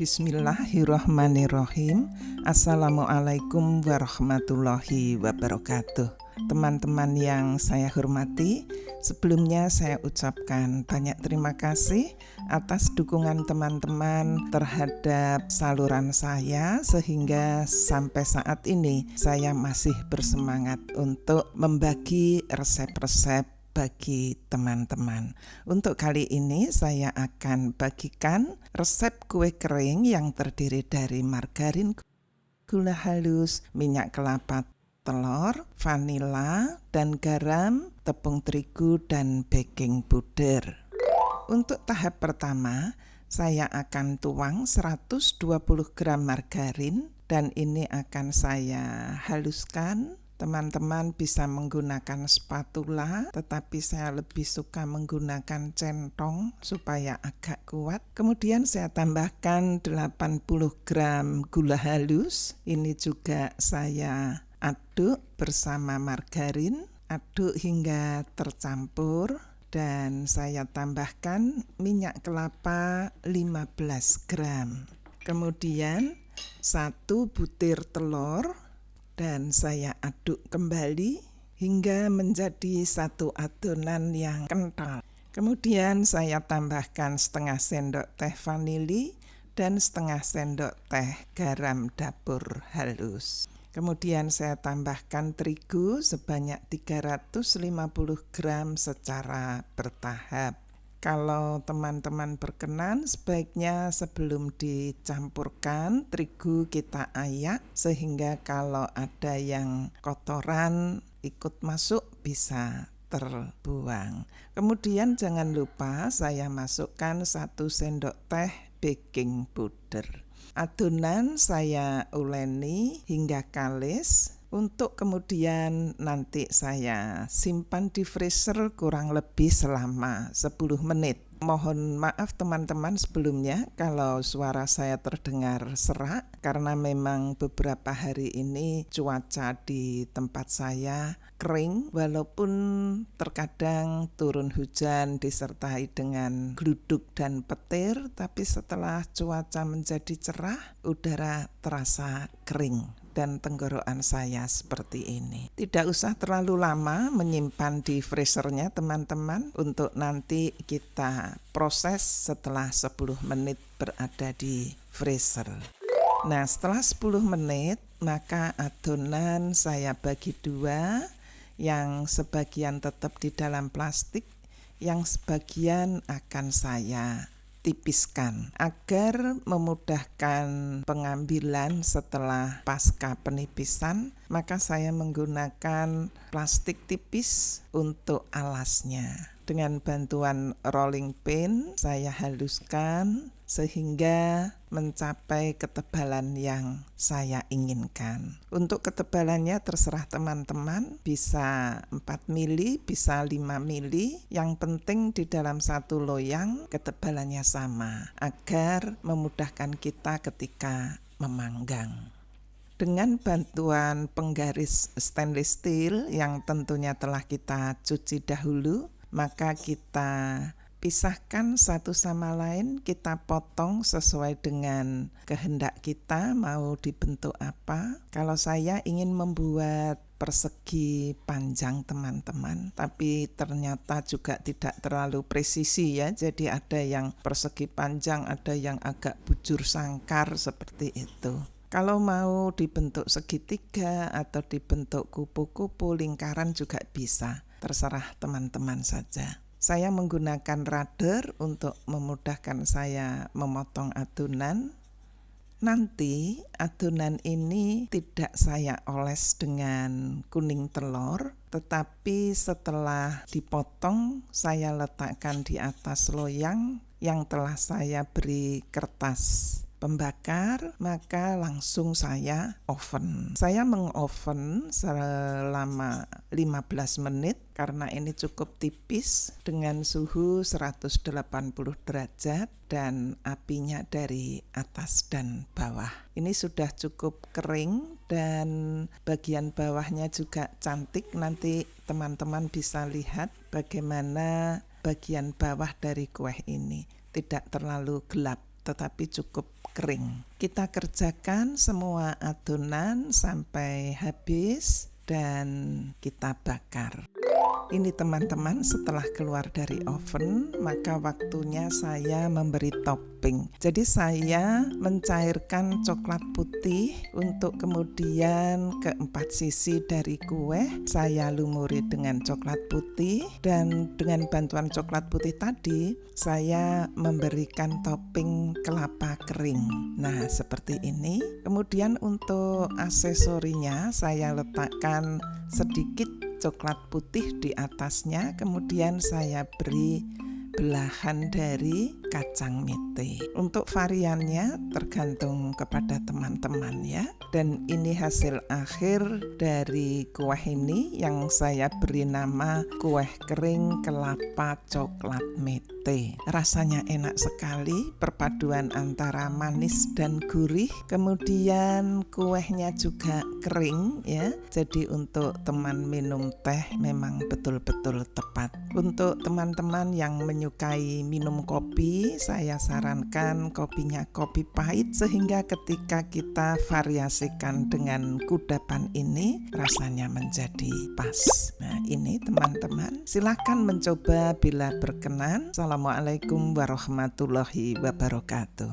Bismillahirrahmanirrahim. Assalamualaikum warahmatullahi wabarakatuh. Teman-teman yang saya hormati, sebelumnya saya ucapkan banyak terima kasih atas dukungan teman-teman terhadap saluran saya, sehingga sampai saat ini saya masih bersemangat untuk membagi resep-resep bagi teman-teman. Untuk kali ini saya akan bagikan resep kue kering yang terdiri dari margarin, gula halus, minyak kelapa, telur, vanila, dan garam, tepung terigu, dan baking powder. Untuk tahap pertama, saya akan tuang 120 gram margarin dan ini akan saya haluskan. Teman-teman bisa menggunakan spatula, tetapi saya lebih suka menggunakan centong supaya agak kuat. Kemudian saya tambahkan 80 gram gula halus. Ini juga saya aduk bersama margarin, aduk hingga tercampur. Dan saya tambahkan minyak kelapa 15 gram. Kemudian 1 butir telur. Dan saya aduk kembali hingga menjadi satu adonan yang kental. Kemudian saya tambahkan setengah sendok teh vanili dan setengah sendok teh garam dapur halus. Kemudian saya tambahkan terigu sebanyak 350 gram secara bertahap. Kalau teman-teman berkenan, sebaiknya sebelum dicampurkan terigu kita ayak, sehingga kalau ada yang kotoran ikut masuk bisa terbuang. Kemudian jangan lupa saya masukkan 1 sendok teh baking powder. Adonan saya uleni hingga kalis. Untuk kemudian nanti saya simpan di freezer kurang lebih selama 10 menit. Mohon maaf teman-teman sebelumnya kalau suara saya terdengar serak, karena memang beberapa hari ini cuaca di tempat saya kering, walaupun terkadang turun hujan disertai dengan gluduk dan petir, tapi setelah cuaca menjadi cerah, udara terasa kering dan tenggorokan saya seperti ini. Tidak usah terlalu lama menyimpan di freezernya teman-teman, untuk nanti kita proses setelah 10 menit berada di freezer. Nah, setelah 10 menit maka adonan saya bagi dua, yang sebagian tetap di dalam plastik, yang sebagian akan saya tipiskan agar memudahkan pengambilan setelah pasca penipisan. Maka saya menggunakan plastik tipis untuk alasnya. Dengan bantuan rolling pin saya haluskan sehingga mencapai ketebalan yang saya inginkan. Untuk ketebalannya terserah teman-teman, bisa 4 mili, bisa 5 mili. Yang penting di dalam satu loyang ketebalannya sama, agar memudahkan kita ketika memanggang. Dengan bantuan penggaris stainless steel yang tentunya telah kita cuci dahulu, maka kita pisahkan satu sama lain, kita potong sesuai dengan kehendak kita mau dibentuk apa. Kalau saya ingin membuat persegi panjang teman-teman, tapi ternyata juga tidak terlalu presisi ya, jadi ada yang persegi panjang, ada yang agak bujur sangkar seperti itu. Kalau mau dibentuk segitiga atau dibentuk kupu-kupu lingkaran juga bisa, terserah teman-teman saja. Saya menggunakan rudder untuk memudahkan saya memotong adonan. Nanti adonan ini tidak saya oles dengan kuning telur, tetapi setelah dipotong saya letakkan di atas loyang yang telah saya beri kertas pembakar, maka langsung saya oven. Saya mengoven selama 15 menit karena ini cukup tipis dengan suhu 180 derajat dan apinya dari atas dan bawah. Ini sudah cukup kering dan bagian bawahnya juga cantik. Nanti teman-teman bisa lihat bagaimana bagian bawah dari kue ini. Tidak terlalu gelap, tetapi cukup kering. Kita kerjakan semua adonan sampai habis dan kita bakar. Ini teman-teman, setelah keluar dari oven, maka waktunya saya memberi topping. Jadi saya mencairkan coklat putih untuk kemudian keempat sisi dari kue saya lumuri dengan coklat putih, dan dengan bantuan coklat putih tadi saya memberikan topping kelapa kering. Nah, seperti ini. Kemudian untuk aksesorinya saya letakkan sedikit coklat putih di atasnya, kemudian saya beri belahan dari kacang mete. Untuk variannya tergantung kepada teman-teman ya. Dan ini hasil akhir dari kue ini yang saya beri nama kue kering kelapa coklat mete. Rasanya enak sekali, perpaduan antara manis dan gurih. Kemudian kuenya juga kering ya. Jadi untuk teman minum teh memang betul-betul tepat. Untuk teman-teman yang menyukai minum kopi, saya sarankan kopinya kopi pahit, sehingga ketika kita variasikan dengan kudapan ini rasanya menjadi pas. Nah, ini teman-teman, silakan mencoba bila berkenan. Assalamualaikum warahmatullahi wabarakatuh.